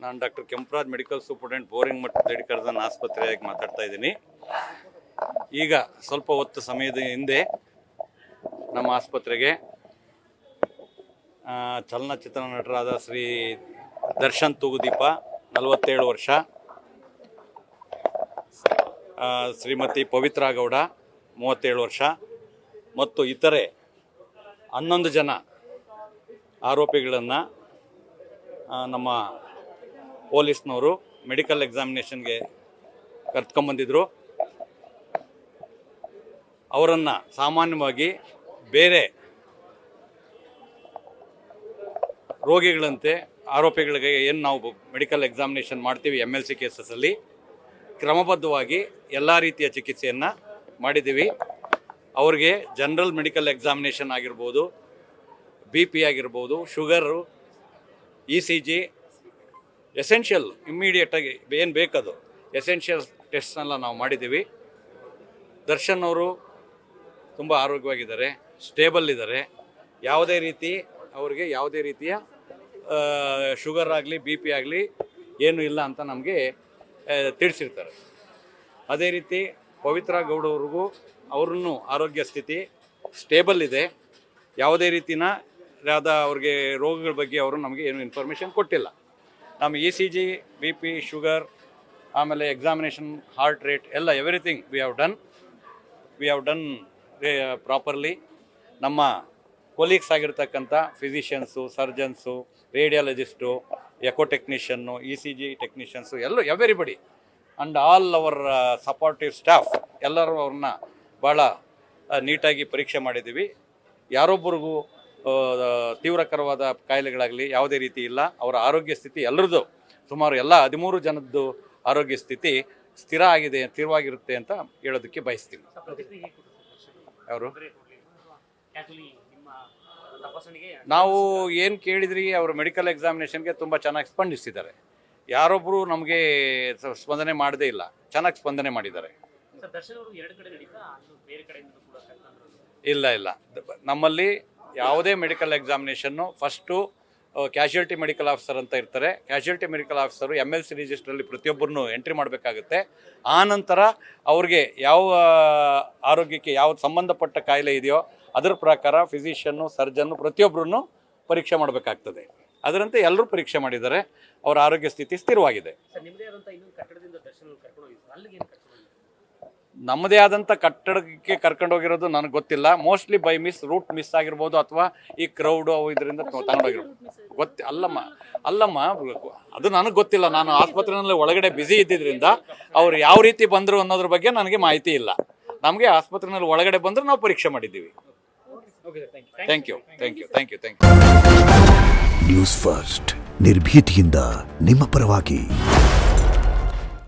ನಾನು doctor Kemparaj medical superintendent boring ಮತ್ತು ಲೇಡಿಕರ್ದನ್ ಆಸ್ಪತ್ರೆಯಾಗಿ ಮಾತಾಡ್ತಾ ಇದ್ದೀನಿ. ಈಗ ಸ್ವಲ್ಪ ಹೊತ್ತು ಸಮಯದ ಹಿಂದೆ ನಮ್ಮ ಆಸ್ಪತ್ರೆಗೆ ಚಲನಚಿತ್ರ ನಟರಾದ ಶ್ರೀ ದರ್ಶನ್ ತೂಗುದೀಪ 47 ವರ್ಷ, ಶ್ರೀಮತಿ ಪವಿತ್ರಾ ಗೌಡ 37 ವರ್ಷ ಮತ್ತು ಇತರೆ 11 ಜನ ಆರೋಪಿಗಳನ್ನು ನಮ್ಮ ಪೊಲೀಸ್ನವರು ಮೆಡಿಕಲ್ ಎಕ್ಸಾಮಿನೇಷನ್ಗೆ ಕರ್ತ್ಕೊಂಬಂದಿದ್ರು. ಅವರನ್ನು ಸಾಮಾನ್ಯವಾಗಿ ಬೇರೆ ರೋಗಿಗಳಂತೆ ಆರೋಪಿಗಳಿಗೆ ಏನು ನಾವು ಮೆಡಿಕಲ್ ಎಕ್ಸಾಮಿನೇಷನ್ ಮಾಡ್ತೀವಿ MLC ಕೇಸಸ್ಸಲ್ಲಿ ಕ್ರಮಬದ್ಧವಾಗಿ ಎಲ್ಲ ರೀತಿಯ ಚಿಕಿತ್ಸೆಯನ್ನು ಮಾಡಿದ್ದೀವಿ. ಅವ್ರಿಗೆ ಜನರಲ್ ಮೆಡಿಕಲ್ ಎಕ್ಸಾಮಿನೇಷನ್ ಆಗಿರ್ಬೋದು, BP ಆಗಿರ್ಬೋದು, ಶುಗರು, ECG, ಎಸೆನ್ಷಿಯಲ್ ಇಮ್ಮಿಡಿಯೇಟಾಗಿ ಏನು ಬೇಕದು ಎಸೆನ್ಷಿಯಲ್ ಟೆಸ್ಟ್ನೆಲ್ಲ ನಾವು ಮಾಡಿದ್ದೀವಿ. ದರ್ಶನ್ ಅವರು ತುಂಬ ಆರೋಗ್ಯವಾಗಿದ್ದಾರೆ, ಸ್ಟೇಬಲ್ ಇದ್ದಾರೆ. ಯಾವುದೇ ರೀತಿಯ ಶುಗರ್ ಆಗಲಿ BP ಆಗಲಿ ಏನೂ ಇಲ್ಲ ಅಂತ ನಮಗೆ ತಿಳಿಸಿರ್ತಾರೆ. ಅದೇ ರೀತಿ ಪವಿತ್ರಾ ಗೌಡವ್ರಿಗೂ ಅವ್ರನ್ನೂ ಆರೋಗ್ಯ ಸ್ಥಿತಿ ಸ್ಟೇಬಲ್ ಇದೆ. ಯಾವುದೇ ಅವ್ರಿಗೆ ರೋಗಗಳ ಬಗ್ಗೆ ಅವರು ನಮಗೆ ಏನು ಇನ್ಫಾರ್ಮೇಷನ್ ಕೊಟ್ಟಿಲ್ಲ. ನಮ್ಮ ECG, BP, ಶುಗರ್, ಆಮೇಲೆ ಎಕ್ಸಾಮಿನೇಷನ್, ಹಾರ್ಟ್ ರೇಟ್ ಎಲ್ಲ everything we have done properly. ನಮ್ಮ ಕೊಲೀಗ್ಸ್ ಆಗಿರ್ತಕ್ಕಂಥ physicians, surgeons, radiologist, echo technician, ECG technicians everybody and all our supportive staff ಎಲ್ಲರೂ ಅವ್ರನ್ನ ಭಾಳ ನೀಟಾಗಿ ಪರೀಕ್ಷೆ ಮಾಡಿದ್ದೀವಿ. ಯಾರೊಬ್ಬರಿಗೂ ತೀವ್ರಕರವಾದ ಕಾಯಿಲೆಗಳಾಗಲಿ ಯಾವುದೇ ರೀತಿ ಇಲ್ಲ. ಅವರ ಆರೋಗ್ಯ ಸ್ಥಿತಿ ಎಲ್ಲರದ್ದು ಸುಮಾರು 13 ಜನದ್ದು ಆರೋಗ್ಯ ಸ್ಥಿತಿ ಸ್ಥಿರವಾಗಿರುತ್ತೆ ಅಂತ ಹೇಳೋದಕ್ಕೆ ಬಯಸ್ತೀನಿ. ಅವರು ನಾವು ಏನು ಕೇಳಿದ್ರಿ, ಅವರು ಮೆಡಿಕಲ್ ಎಕ್ಸಾಮಿನೇಷನ್ಗೆ ತುಂಬ ಚೆನ್ನಾಗಿ ಸ್ಪಂದಿಸಿದ್ದಾರೆ. ಯಾರೊಬ್ಬರು ನಮಗೆ ಸ್ಪಂದನೆ ಮಾಡದೇ ಇಲ್ಲ, ಚೆನ್ನಾಗಿ ಸ್ಪಂದನೆ ಮಾಡಿದ್ದಾರೆ. ಇಲ್ಲ, ನಮ್ಮಲ್ಲಿ ಯಾವುದೇ medical examination first casualty medical officer ಅಂತ ಇರ್ತಾರೆ. ಕ್ಯಾಶುಯಾಲಿಟಿ ಮೆಡಿಕಲ್ ಆಫೀಸರು MLC ರಿಜಿಸ್ಟ್ರಲ್ಲಿ ಪ್ರತಿಯೊಬ್ಬರನ್ನು ಎಂಟ್ರಿ ಮಾಡಬೇಕಾಗುತ್ತೆ. ಆ ನಂತರ ಅವ್ರಿಗೆ ಯಾವ ಆರೋಗ್ಯಕ್ಕೆ ಯಾವ್ದು ಸಂಬಂಧಪಟ್ಟ ಕಾಯಿಲೆ ಇದೆಯೋ ಅದರ ಪ್ರಕಾರ ಫಿಸಿಷಿಯನ್ನು, ಸರ್ಜನ್ನು ಪ್ರತಿಯೊಬ್ಬರನ್ನು ಪರೀಕ್ಷೆ ಮಾಡಬೇಕಾಗ್ತದೆ. ಅದರಂತೆ ಎಲ್ಲರೂ ಪರೀಕ್ಷೆ ಮಾಡಿದ್ದಾರೆ. ಅವರ ಆರೋಗ್ಯ ಸ್ಥಿತಿ ಸ್ಥಿರವಾಗಿದೆ. ನಮ್ಮದೇ ಆದಂಥ ಕಟ್ಟಡಕ್ಕೆ ಕರ್ಕೊಂಡೋಗಿರೋದು ನನಗೆ ಗೊತ್ತಿಲ್ಲ. ಮೋಸ್ಟ್ಲಿ ಬೈ ರೂಟ್ ಮಿಸ್ ಆಗಿರ್ಬೋದು, ಅಥವಾ ಈ ಕ್ರೌಡು ಇದರಿಂದ ತಗೊಂಡೋಗಿರ್ಬೋದು. ಅಲ್ಲಮ್ಮ ಅದು ನನಗೆ ಗೊತ್ತಿಲ್ಲ. ನಾನು ಆಸ್ಪತ್ರೆಯಲ್ಲಿ ಒಳಗಡೆ ಬ್ಯುಸಿ ಇದ್ದಿದ್ದರಿಂದ ಅವ್ರು ಯಾವ ರೀತಿ ಬಂದರು ಅನ್ನೋದ್ರ ಬಗ್ಗೆ ನನಗೆ ಮಾಹಿತಿ ಇಲ್ಲ. ನಮಗೆ ಆಸ್ಪತ್ರೆಯಲ್ಲಿ ಒಳಗಡೆ ಬಂದರೆ ನಾವು ಪರೀಕ್ಷೆ ಮಾಡಿದ್ದೀವಿ. Thank you. ನ್ಯೂಸ್ ಫಸ್ಟ್, ನಿರ್ಭೀತಿಯಿಂದ ನಿಮ್ಮ ಪರವಾಗಿ.